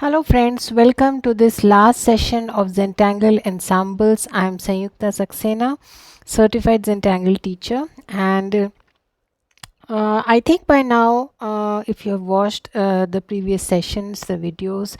Hello friends, welcome to this last session of Zentangle Ensembles. I am Sanyukta Saxena, certified Zentangle teacher, and I think by now, if you have watched the previous sessions, the videos,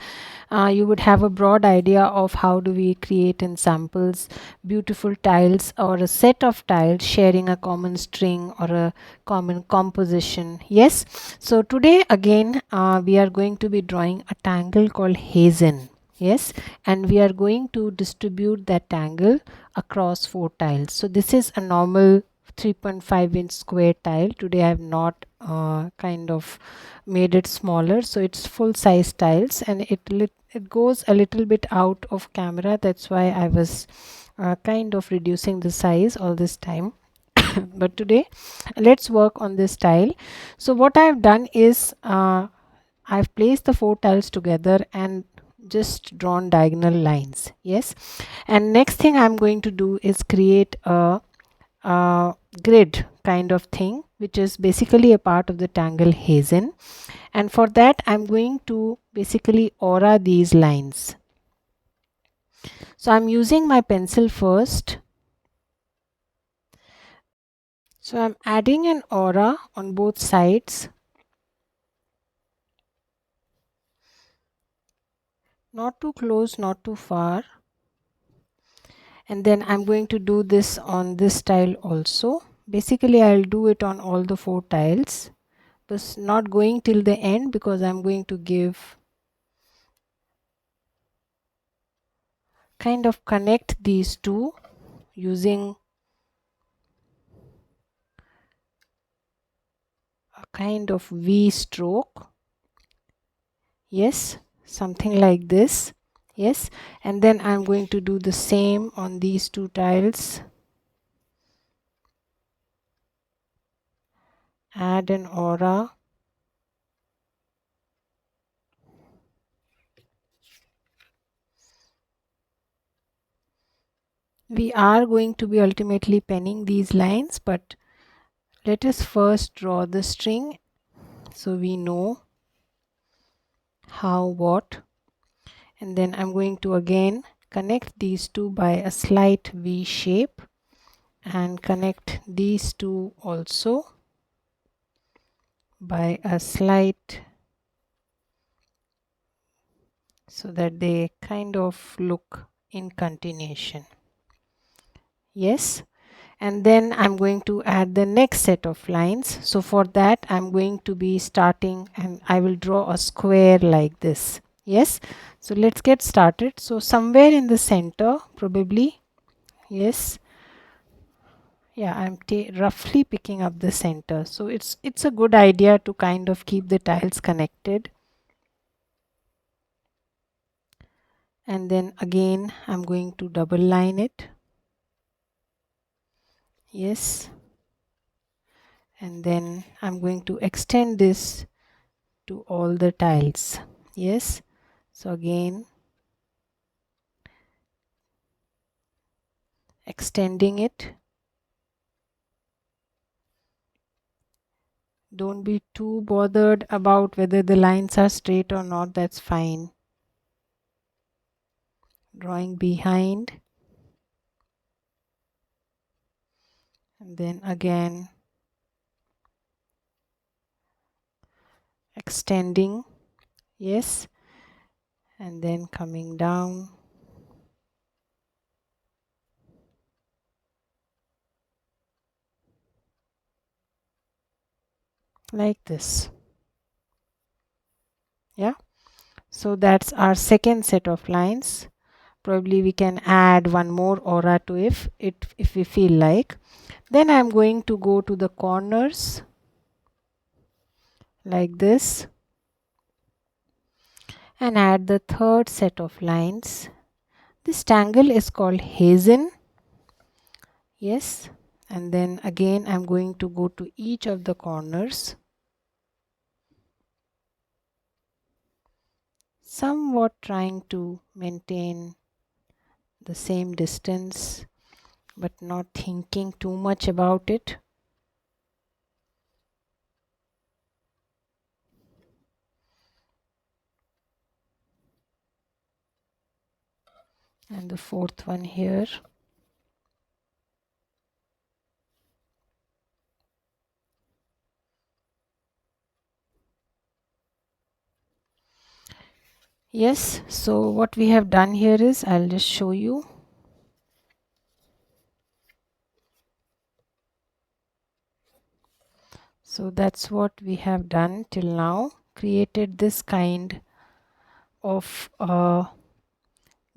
you would have a broad idea of how do we create ensembles, beautiful tiles or a set of tiles sharing a common string or a common composition. Yes, so today again we are going to be drawing a tangle called Hazen. Yes, and we are going to distribute that tangle across 4 tiles. So this is a normal 3.5-inch square tile. Today I have not kind of made it smaller, so it's full size tiles, and it goes a little bit out of camera. That's why I was kind of reducing the size all this time. But today let's work on this tile. So what I've done is I've placed the 4 tiles together and just drawn diagonal lines. Yes, and next thing I'm going to do is create a grid kind of thing, which is basically a part of the Tangle Hazen, and for that I'm going to basically aura these lines. So I'm using my pencil first. So I'm adding an aura on both sides, not too close, not too far, and then I'm going to do this on this tile also. Basically I'll do it on all the 4 tiles, but not going till the end because I'm going to give kind of connect these two using a kind of V stroke. Yes, something like this. Yes, and then I'm going to do the same on these 2 tiles. Add an aura. We are going to be ultimately penning these lines, but let us first draw the string so we know how, what, and then I'm going to again connect these two by a slight V shape and connect these two also by a slight, so that they kind of look in continuation. Yes, and then I'm going to add the next set of lines. So for that I'm going to be starting, and I will draw a square like this. Yes, so let's get started. So somewhere in the center probably. Yes, yeah, I'm roughly picking up the center, so it's a good idea to kind of keep the tiles connected. And then again I'm going to double line it. Yes, and then I'm going to extend this to all the tiles. Yes, so again extending it. Don't be too bothered about whether the lines are straight or not, that's fine. Drawing behind, and then again extending. Yes, and then coming down. Like this. Yeah, so that's our second set of lines. Probably we can add one more aura to it if we feel like. Then I'm going to go to the corners like this and add the third set of lines. This tangle is called Hazen. Yes, and then again I'm going to go to each of the corners, somewhat trying to maintain the same distance but not thinking too much about it. and the fourth one here. Yes, so what we have done here is, I'll just show you. So that's what we have done till now, created this kind of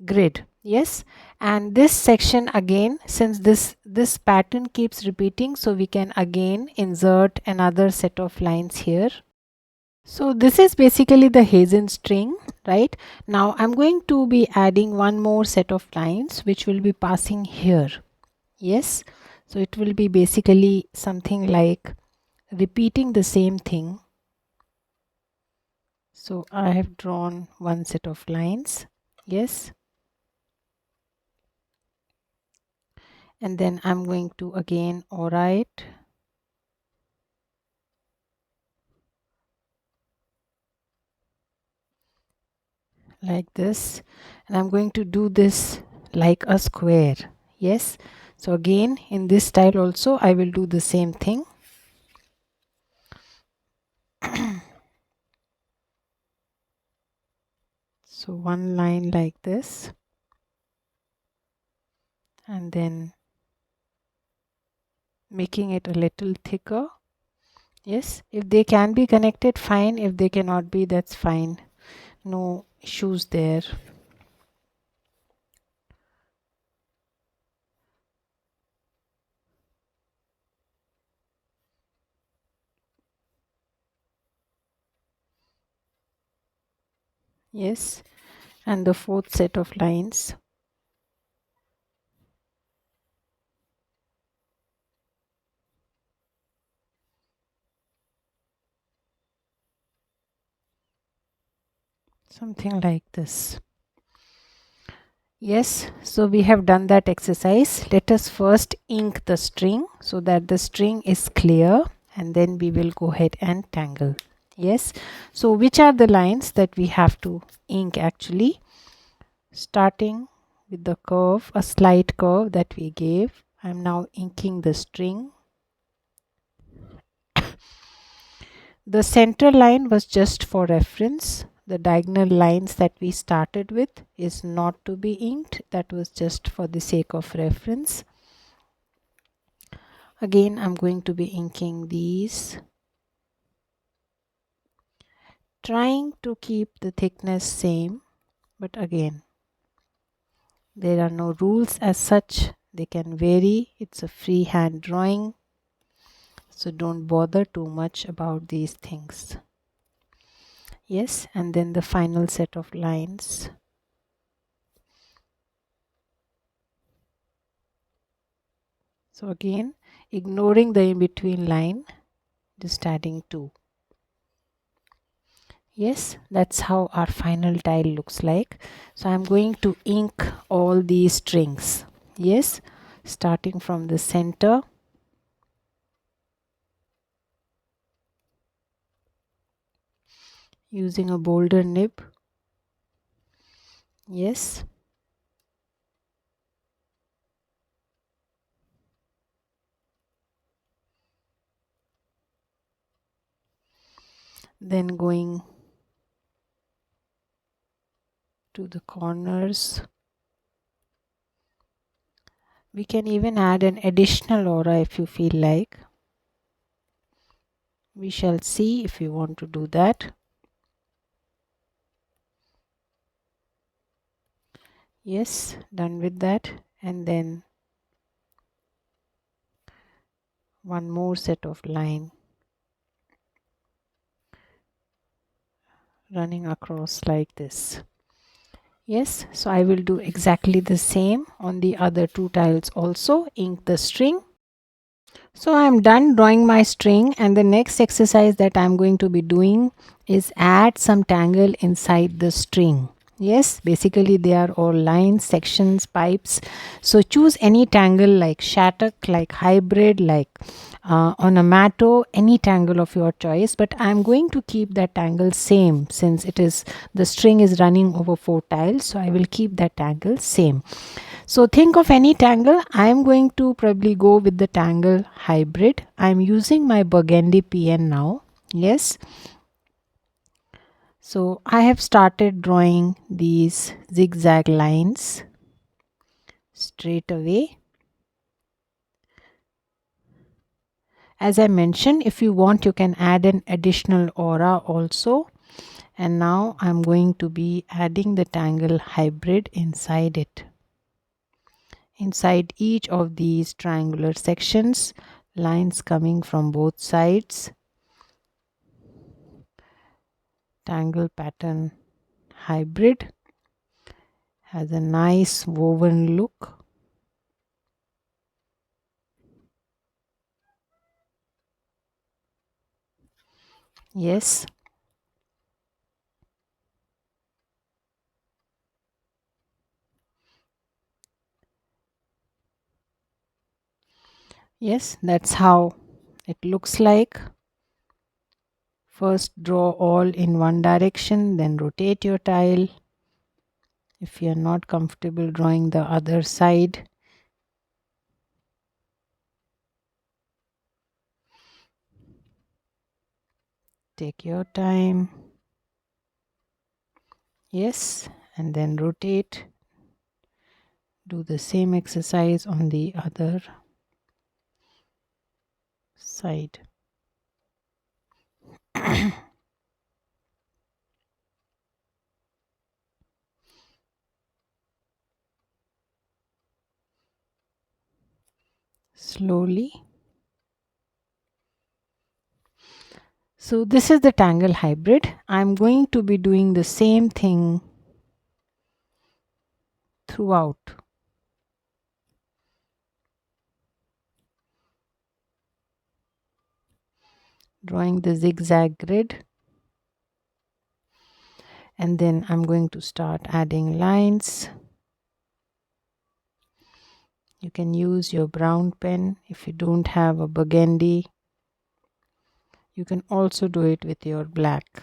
grid. Yes, and this section again, since this pattern keeps repeating, so we can again insert another set of lines here. So this is basically the Hazen string, right? Now I'm going to be adding one more set of lines which will be passing here. Yes, so it will be basically something like repeating the same thing. So I have drawn one set of lines. Yes, and then I'm going to again write like this, and I'm going to do this like a square. Yes, so again in this style also I will do the same thing. So one line like this, and then making it a little thicker. Yes, if they can be connected, fine. If they cannot be, that's fine. No issues there. Yes, and the fourth set of lines. Something like this. Yes, so we have done that exercise. Let us first ink the string so that the string is clear, and then we will go ahead and tangle. Yes, so which are the lines that we have to ink actually? Starting with the curve, a slight curve that we gave. I am now inking the string. The center line was just for reference. The diagonal lines that we started with is not to be inked. That was just for the sake of reference. Again, I'm going to be inking these, trying to keep the thickness same, but again, there are no rules as such. They can vary. It's a freehand drawing, so don't bother too much about these things. Yes, and then the final set of lines. So again, ignoring the in-between line, just adding 2. Yes, that's how our final tile looks like. So I'm going to ink all these strings. Yes, starting from the center. Using a bolder nib. Yes. Then going to the corners. We can even add an additional aura if you feel like. We shall see if you want to do that. Yes, done with that. And then one more set of line running across like this. Yes, so I will do exactly the same on the other 2 tiles also. Ink the string. So I am done drawing my string, and the next exercise that I am going to be doing is add some tangle inside the string. Yes, basically they are all lines, sections, pipes. So choose any tangle like shattuck, like hybrid, like on a mat or any tangle of your choice, but I'm going to keep that tangle same since it is the string is running over 4 tiles, so I will keep that tangle same. So think of any tangle. I am going to probably go with the Tangle hybrid. I am using my burgundy PN now. Yes. So I have started drawing these zigzag lines straight away. As I mentioned, if you want, you can add an additional aura also. And now I'm going to be adding the Tangle hybrid inside it. Inside each of these triangular sections, lines coming from both sides. Tangle pattern hybrid has a nice woven look. Yes. Yes, that's how it looks like. First draw all in one direction, then rotate your tile. If you are not comfortable drawing the other side, take your time. Yes, and then rotate. Do the same exercise on the other side. Slowly. So this is the Tangle hybrid. I'm going to be doing the same thing throughout. Drawing the zigzag grid. And then I'm going to start adding lines. You can use your brown pen if you don't have a burgundy. You can also do it with your black.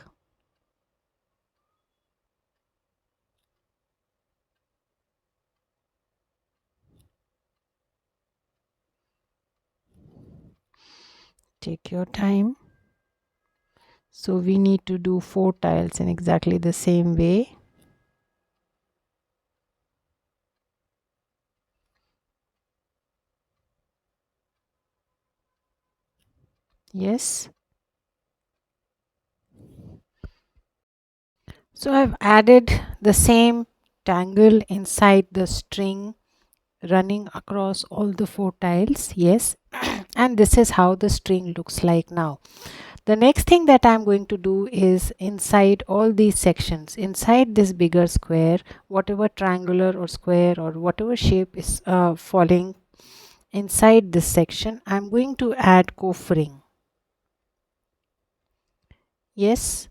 Take your time. So we need to do 4 tiles in exactly the same way. Yes. So I've added the same tangle inside the string running across all the 4 tiles. Yes. And this is how the string looks like now. The next thing that I'm going to do is inside all these sections, inside this bigger square, whatever triangular or square or whatever shape is falling inside this section, I'm going to add coffering. Yes.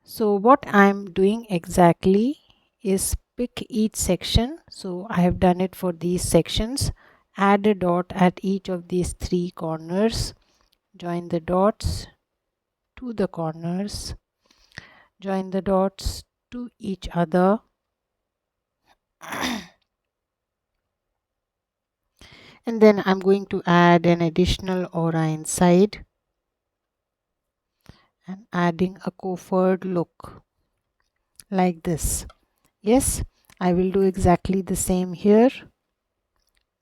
So what I'm doing exactly is pick each section. So I have done it for these sections. Add a dot at each of these 3 corners. Join the dots to the corners. Join the dots to each other. And then I'm going to add an additional aura inside and adding a coffered look like this. Yes, I will do exactly the same here.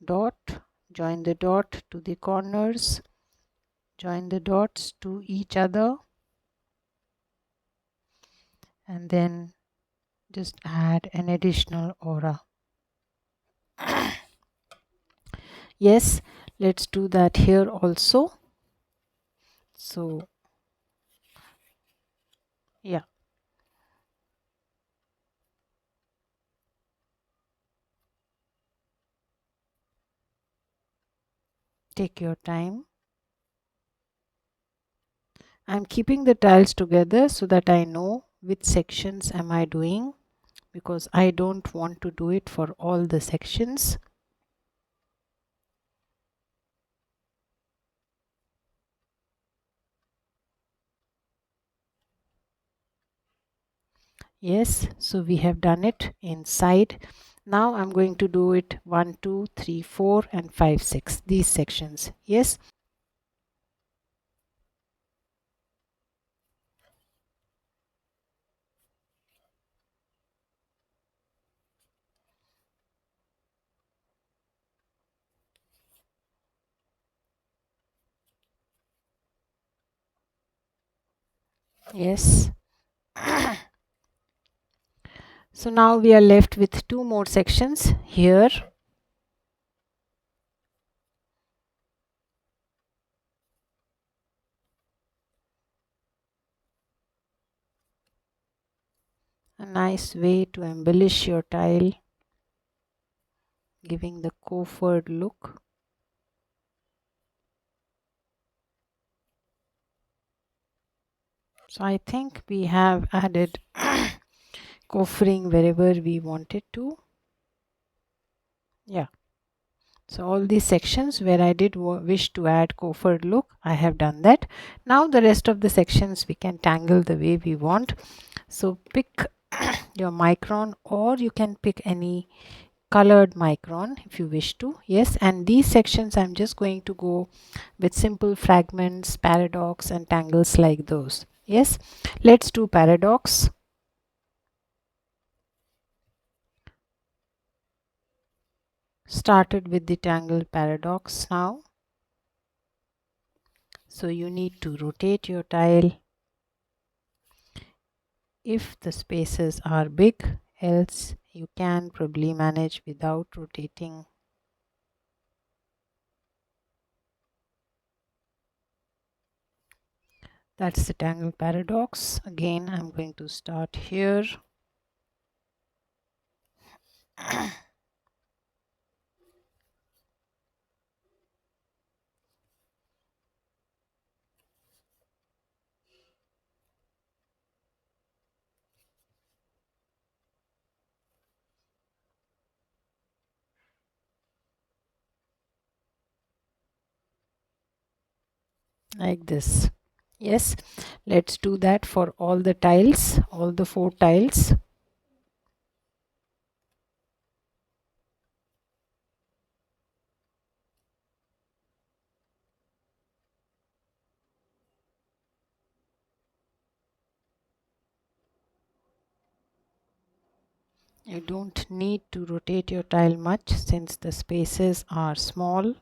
Dot, join the dot to the corners, join the dots to each other, and then just add an additional aura. Yes, let's do that here also. So yeah, take your time. I'm keeping the tiles together so that I know which sections am I doing, because I don't want to do it for all the sections. Yes, so we have done it inside. Now I'm going to do it 1, 2, 3, 4 and 5, 6, these sections. Yes. Yes. So now we are left with 2 more sections here. A nice way to embellish your tile, giving the coffered look. So I think we have added coffering wherever we wanted to. Yeah. So all these sections where I did wish to add coffered look, I have done that. Now the rest of the sections we can tangle the way we want. So pick your micron, or you can pick any colored micron if you wish to. Yes, and these sections I'm just going to go with simple fragments, paradox and tangles like those. Yes, let's do paradox. Started with the tangle paradox now. So you need to rotate your tile if the spaces are big, else you can probably manage without rotating. That's the tangle paradox. Again, I'm going to start here. Like this. Yes, let's do that for all the tiles, all the 4 tiles. You don't need to rotate your tile much since the spaces are small.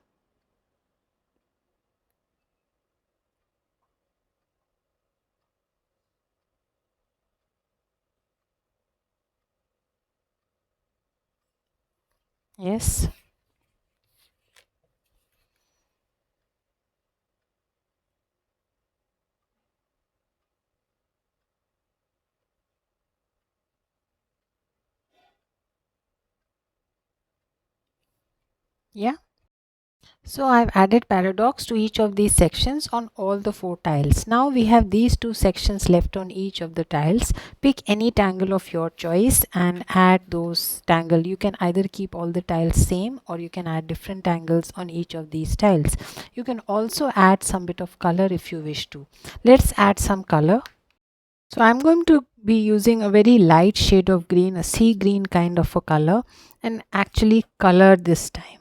Yes. Yeah. So I've added paradox to each of these sections on all the 4 tiles. Now we have these 2 sections left on each of the tiles. Pick any tangle of your choice and add those tangle. You can either keep all the tiles same, or you can add different tangles on each of these tiles. You can also add some bit of color if you wish to. Let's add some color. So I'm going to be using a very light shade of green, a sea green kind of a color, and actually color this time.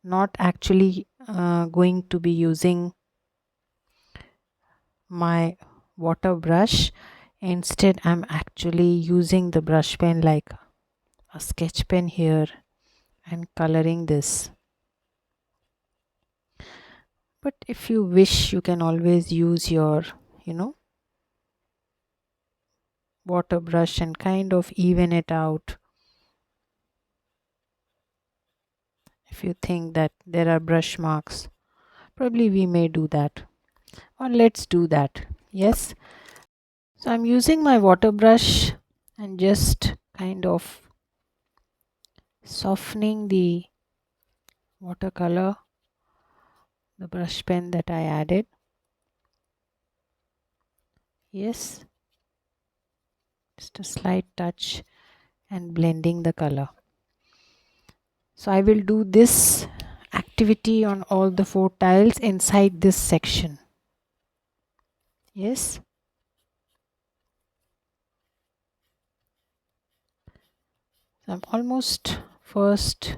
Not actually going to be using my water brush. Instead, I'm actually using the brush pen like a sketch pen here and coloring this. But if you wish, you can always use your, water brush and kind of even it out. If you think that there are brush marks, probably we may do that. Or let's do that. Yes. So I'm using my water brush and just kind of softening the watercolor, the brush pen that I added. Yes, just a slight touch and blending the color. So I will do this activity on all the 4 tiles inside this section. Yes. I'm almost first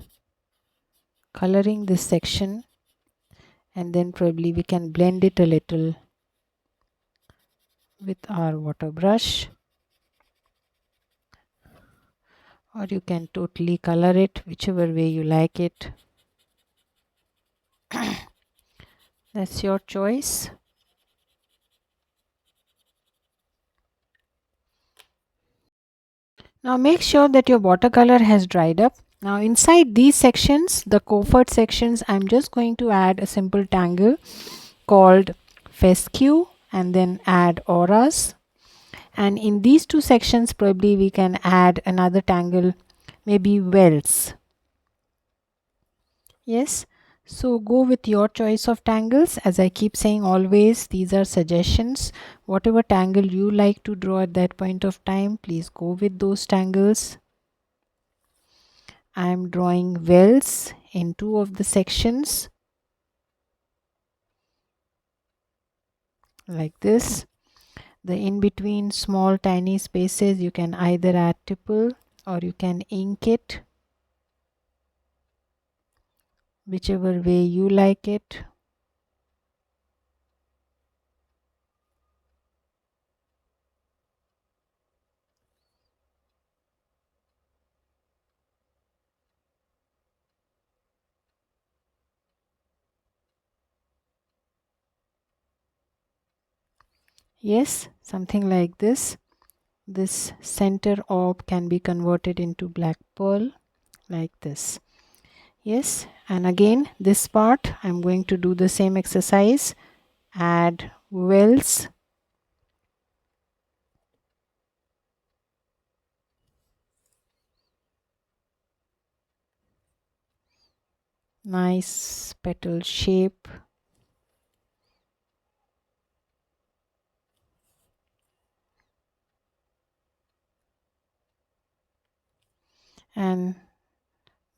coloring this section, and then probably we can blend it a little with our water brush, or you can totally color it whichever way you like it. That's your choice. Now make sure that your watercolor has dried up. Now inside these sections, the covert sections, I'm just going to add a simple tangle called fescue and then add auras. And in these two sections probably we can add another tangle, maybe wells. Yes, so go with your choice of tangles. As I keep saying always, these are suggestions. Whatever tangle you like to draw at that point of time, please go with those tangles. I am drawing wells in two of the sections like this. The in between small tiny spaces you can either add tipple or you can ink it, whichever way you like it. Yes, something like this. This center orb can be converted into black pearl like this. Yes, and again this part I'm going to do the same exercise. Add wells, nice petal shape, and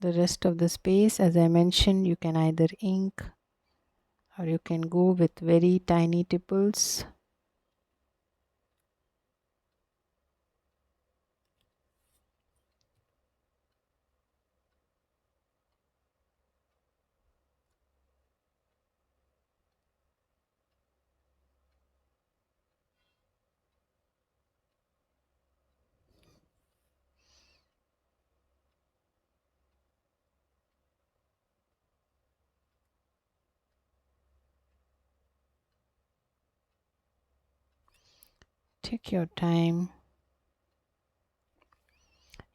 the rest of the space, as I mentioned, you can either ink or you can go with very tiny tipples. Take your time.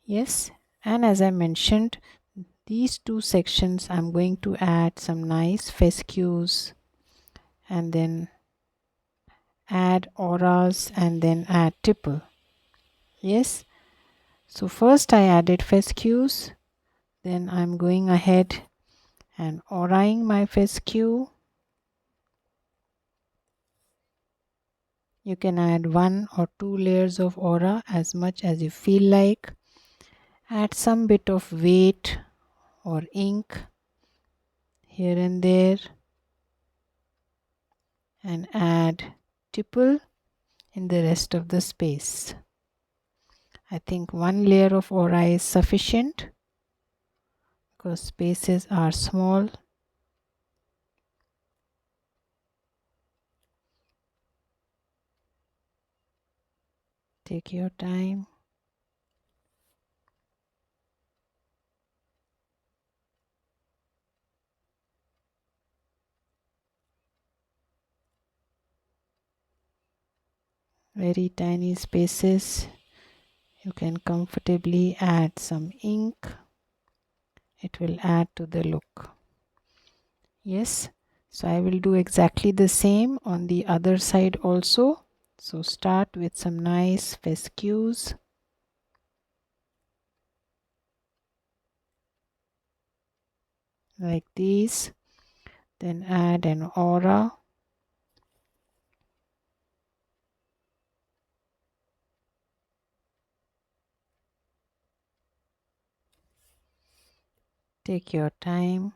Yes, and as I mentioned, these two sections I'm going to add some nice fescues and then add auras and then add tipple. Yes, so first I added fescues, then I'm going ahead and auraing my fescue. You can add 1 or 2 layers of aura as much as you feel like. Add some bit of weight or ink here and there, and add tipple in the rest of the space. I think 1 layer of aura is sufficient because spaces are small. Take your time. Very tiny spaces. You can comfortably add some ink. It will add to the look. Yes, so I will do exactly the same on the other side also. So start with some nice fescues. Like these. Then add an aura. Take your time.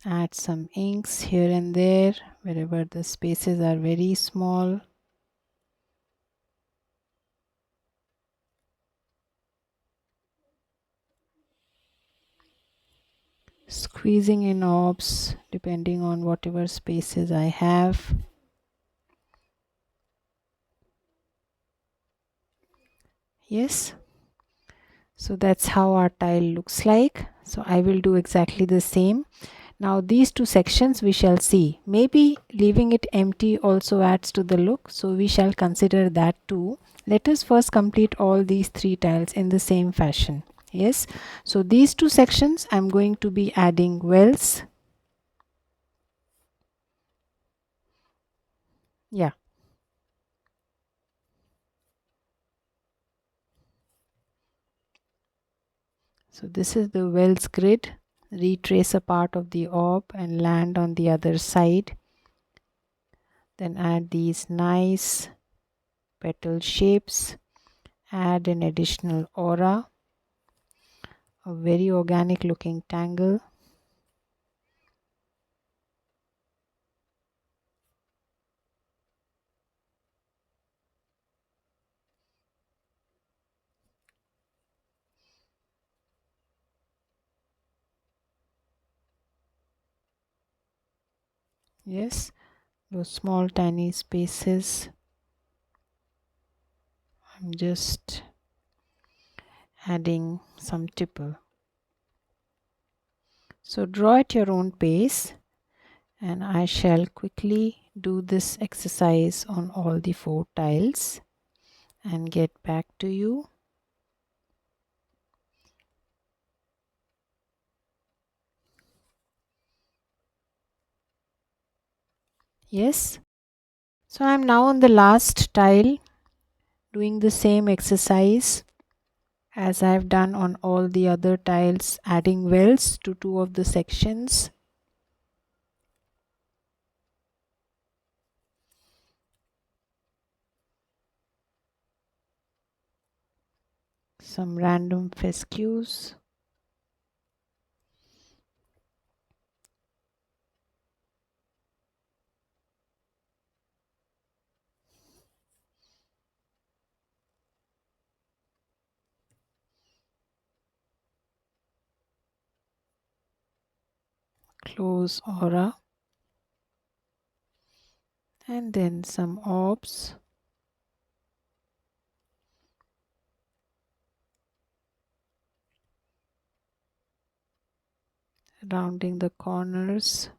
Add some inks here and there wherever the spaces are very small. Squeezing in orbs depending on whatever spaces I have. Yes, so that's how our tile looks like. So I will do exactly the same. Now these two sections we shall see. Maybe leaving it empty also adds to the look, so we shall consider that too. Let us first complete all these three tiles in the same fashion. Yes, so these two sections I'm going to be adding wells. Yeah. So this is the wells grid. Retrace a part of the orb and land on the other side. Then add these nice petal shapes. Add an additional aura. A very organic looking tangle. Yes, those small tiny spaces. I'm just adding some tipple. So draw at your own pace, and I shall quickly do this exercise on all the 4 tiles and get back to you. Yes, so I'm now on the last tile, doing the same exercise as I've done on all the other tiles, adding wells to 2 of the sections. Some random fescues. Close aura. And then some orbs. Rounding the corners.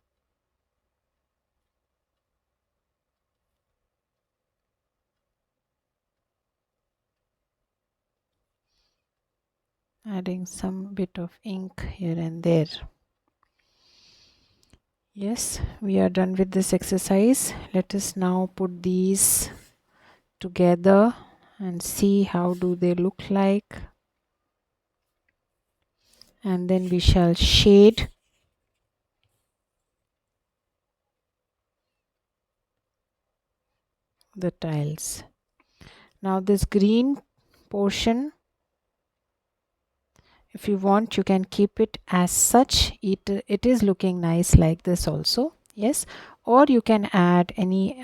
Adding some bit of ink here and there. Yes, we are done with this exercise. Let us now put these together and see how do they look like. And then we shall shade the tiles. Now this green portion, if you want, you can keep it as such. It is looking nice like this also. Yes, or you can add any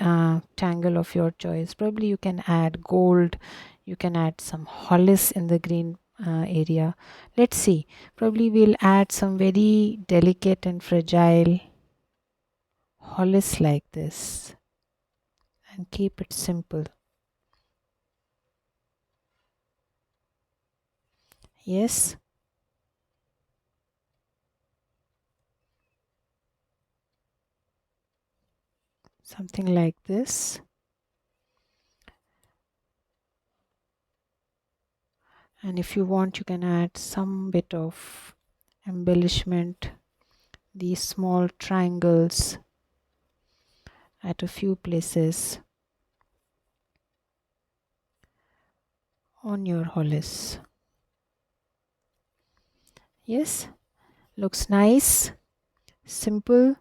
tangle of your choice. Probably you can add gold, you can add some hollis in the green area. Let's see, probably we'll add some very delicate and fragile hollis like this and keep it simple. Yes, something like this. And if you want, you can add some bit of embellishment, these small triangles at a few places on your hollis. Yes, looks nice, simple.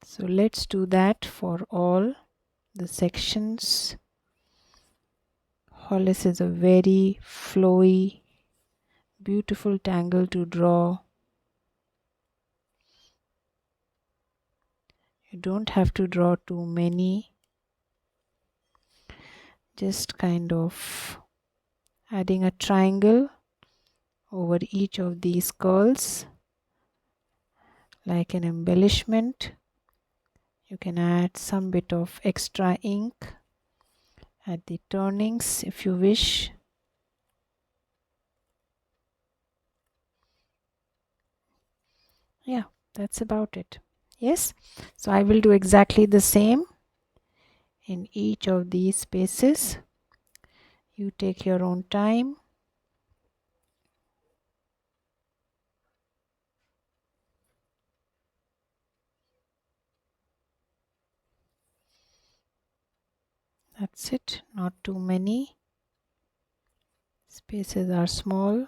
So let's do that for all the sections. Hollis is a very flowy, beautiful tangle to draw. You don't have to draw too many, just kind of adding a triangle over each of these curls like an embellishment. You can add some bit of extra ink at the turnings if you wish. Yeah, that's about it. Yes, so I will do exactly the same in each of these spaces. You take your own time. That's it, not too many. Spaces are small,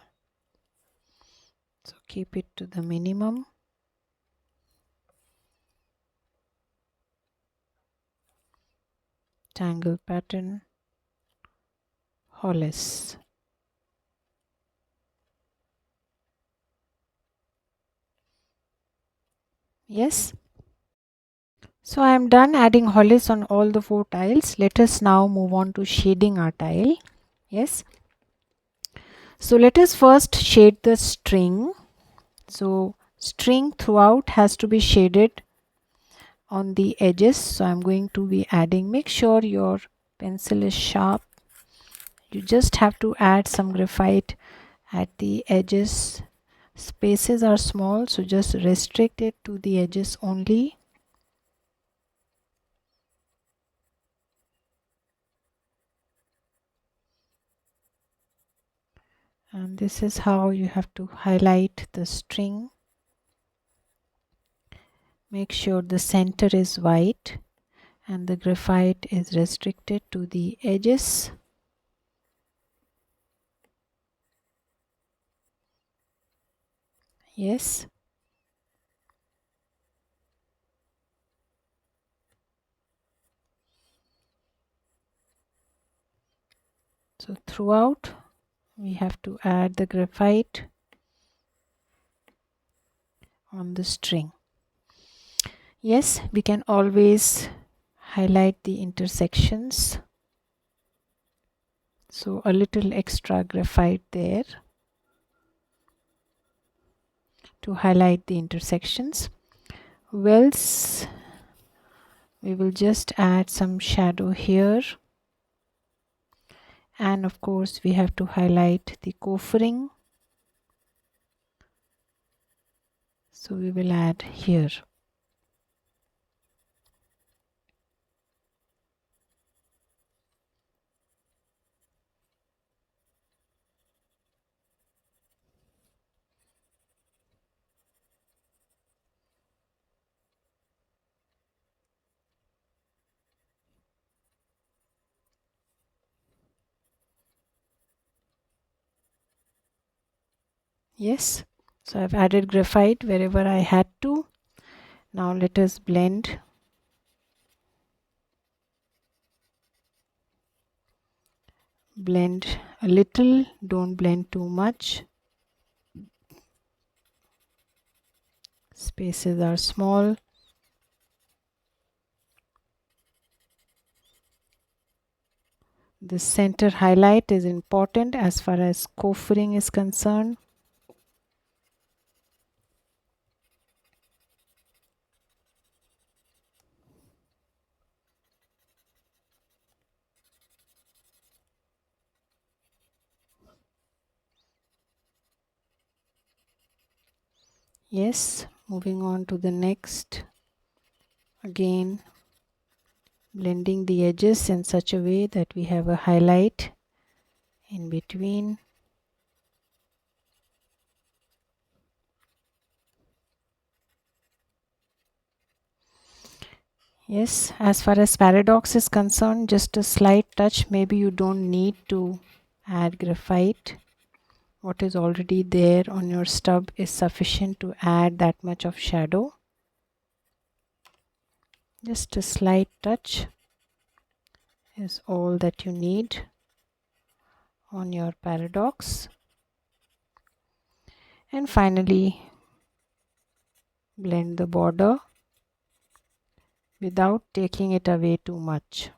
so keep it to the minimum. Tangle pattern, Hollis. Yes. So I am done adding Hollis on all the 4 tiles. Let us now move on to shading our tile. Yes. So let us first shade the string. So string throughout has to be shaded on the edges. So I'm going to be adding, make sure your pencil is sharp. You just have to add some graphite at the edges. Spaces are small, so just restrict it to the edges only. And this is how you have to highlight the string. Make sure the center is white and the graphite is restricted to the edges. Yes. So throughout we have to add the graphite on the string. Yes, we can always highlight the intersections. So a little extra graphite there to highlight the intersections. Wells, we will just add some shadow here. And of course we have to highlight the cofering. So we will add here. Yes, so I've added graphite wherever I had to. Now let us blend. Blend a little, don't blend too much. Spaces are small. The center highlight is important as far as cofering is concerned. Yes, moving on to the next. Again, blending the edges in such a way that we have a highlight in between. Yes, as far as paradox is concerned, just a slight touch. Maybe you don't need to add graphite. What is already there on your stub is sufficient to add that much of shadow. Just a slight touch is all that you need on your paradox. And finally, blend the border without taking it away too much.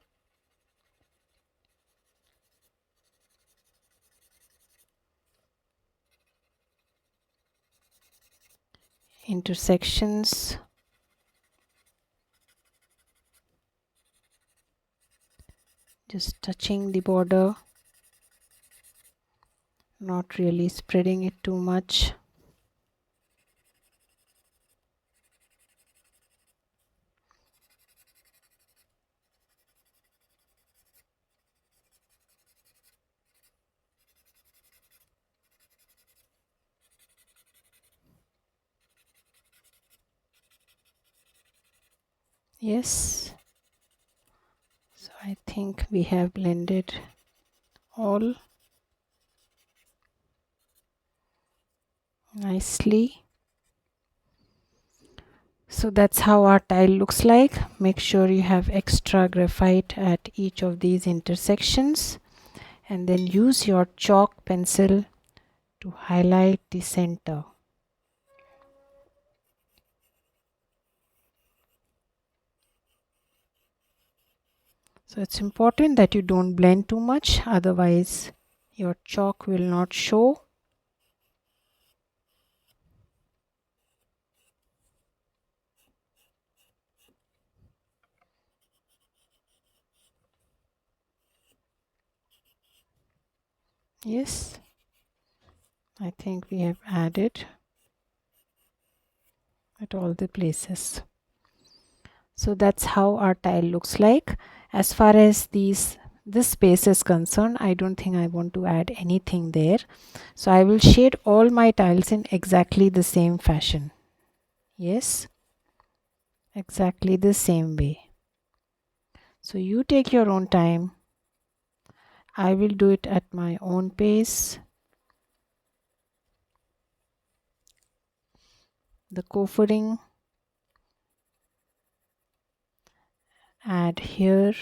Intersections, just touching the border, not really spreading it too much. Yes, so I think we have blended all nicely. So that's how our tile looks like. Make sure you have extra graphite at each of these intersections, and then use your chalk pencil to highlight the center. So it's important that you don't blend too much, otherwise your chalk will not show. Yes, I think we have added at all the places. So that's how our tile looks like. As far as this space is concerned, I don't think I want to add anything there. So I will shade all my tiles in exactly the same fashion. Yes, exactly the same way. So you take your own time. I will do it at my own pace. The coffering, add here,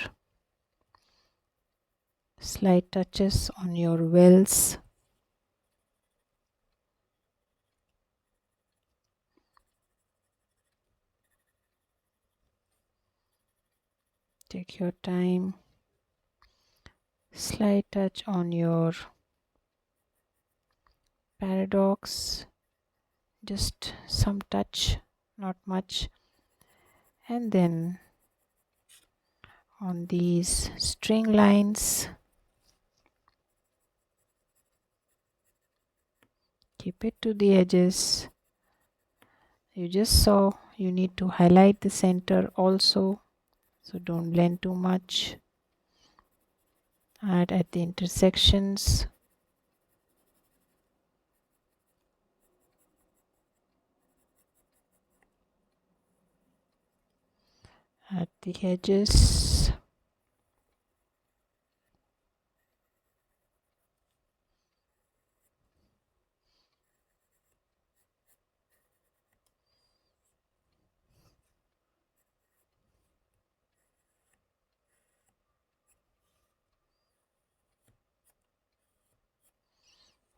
slight touches on your wells. Take your time. Slight touch on your paradox, just some touch, not much. And then on these string lines, keep it to the edges. You just saw you need to highlight the center also, so don't blend too much. Add at the intersections. At the edges.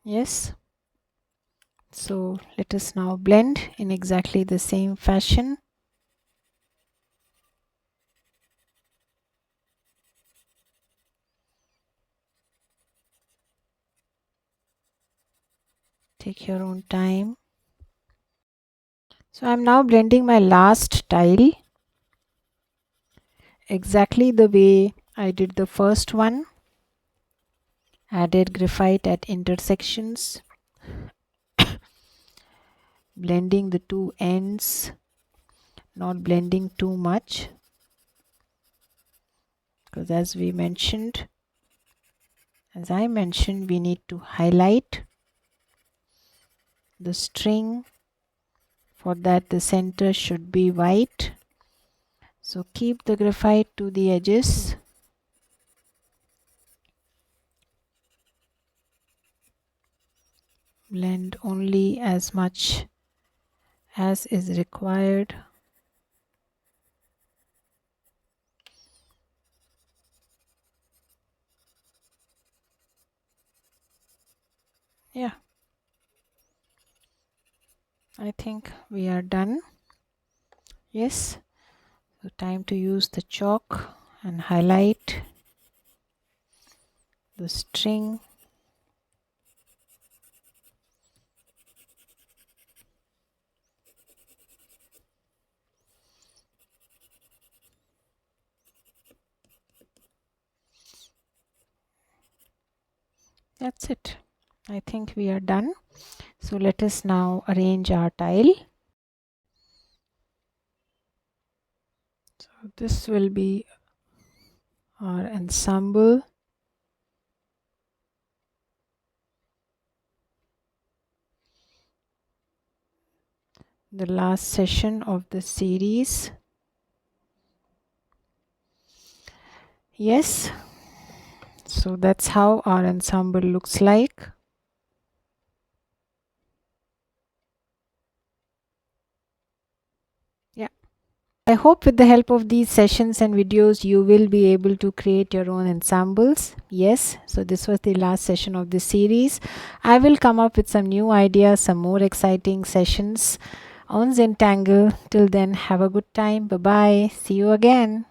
Yes. So let us now blend in exactly the same fashion. Take your own time. So I'm now blending my last tile exactly the way I did the first one. Added graphite at intersections, blending the two ends, not blending too much, because as I mentioned, we need to highlight the string. For that, the center should be white. So keep the graphite to the edges. Blend only as much as is required. Yeah, I think we are done. Yes, So time to use the chalk and highlight the string. That's it. I think we are done. So let us now arrange our tile. So this will be our ensemble. The last session of the series. Yes. So that's how our ensemble looks like. Yeah. I hope with the help of these sessions and videos, you will be able to create your own ensembles. Yes. So this was the last session of this series. I will come up with some new ideas, some more exciting sessions on Zentangle. Till then, have a good time. Bye-bye. See you again.